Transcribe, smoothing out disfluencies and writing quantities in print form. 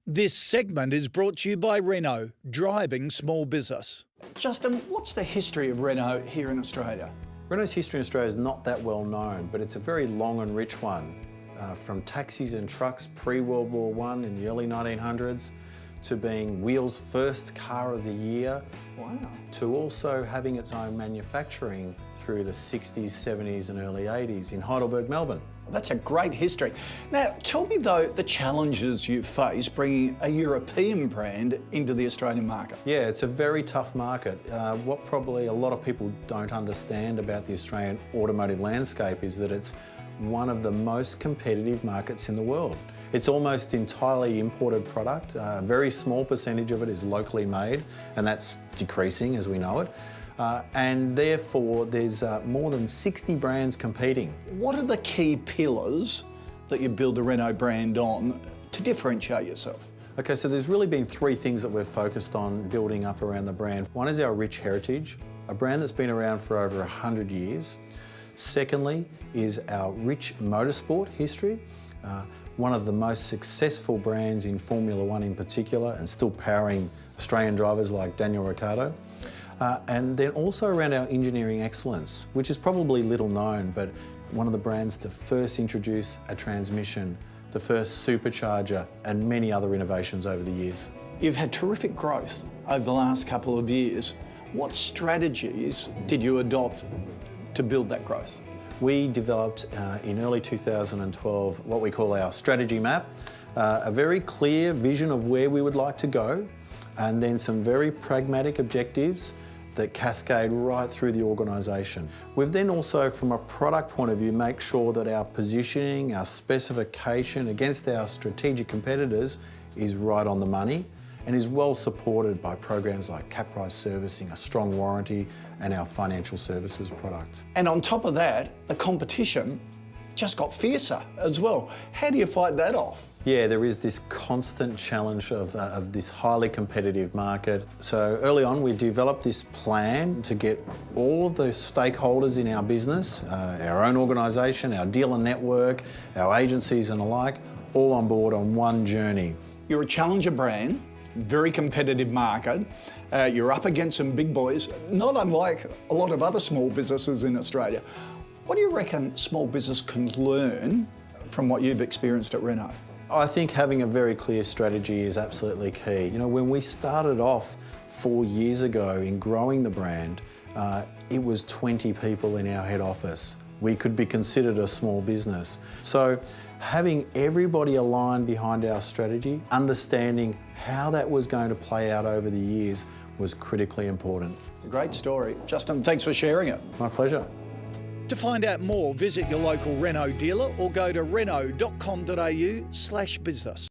This segment is brought to you by Renault, driving small business. Justin, what's the history of Renault here in Australia? Renault's history in Australia is not that well known, but it's a very long and rich one. From taxis and trucks pre-World War I in the early 1900s, to being Wheels' first car of the year, Wow. to also having its own manufacturing through the 60s, 70s and early 80s in Heidelberg, Melbourne. That's a great history. Now, tell me though, the challenges you face bringing a European brand into the Australian market. Yeah, it's a very tough market. What probably a lot of people don't understand about the Australian automotive landscape is that it's one of the most competitive markets in the world. It's almost entirely imported product. A very small percentage of it is locally made, and that's decreasing as we know it. And therefore, there's more than 60 brands competing. What are the key pillars that you build the Renault brand on to differentiate yourself? Okay, so there's really been three things that we've focused on building up around the brand. One is our rich heritage, a brand that's been around for over 100 years. Secondly is our rich motorsport history. One of the most successful brands in Formula One in particular, and still powering Australian drivers like Daniel Ricciardo. And then also around our engineering excellence, which is probably little known, but one of the brands to first introduce a transmission, the first supercharger, and many other innovations over the years. You've had terrific growth over the last couple of years. What strategies did you adopt to build that growth? We developed in early 2012 what we call our strategy map, a very clear vision of where we would like to go, and then some very pragmatic objectives that cascade right through the organisation. We've then also, from a product point of view, make sure that our positioning, our specification against our strategic competitors is right on the money and is well supported by programs like cap price servicing, a strong warranty, and our financial services product. And on top of that, the competition just got fiercer as well. How do you fight that off? Yeah, there is this constant challenge of this highly competitive market. So early on, we developed this plan to get all of the stakeholders in our business, our own organisation, our dealer network, our agencies and the like, all on board on one journey. You're a challenger brand, very competitive market. You're up against some big boys, not unlike a lot of other small businesses in Australia. What do you reckon small business can learn from what you've experienced at Renault? I think having a very clear strategy is absolutely key. You know, when we started off 4 years ago in growing the brand, it was 20 people in our head office. We could be considered a small business. So having everybody aligned behind our strategy, understanding how that was going to play out over the years was critically important. Great story. Justin, thanks for sharing it. My pleasure. To find out more, visit your local Renault dealer or go to renault.com.au/business.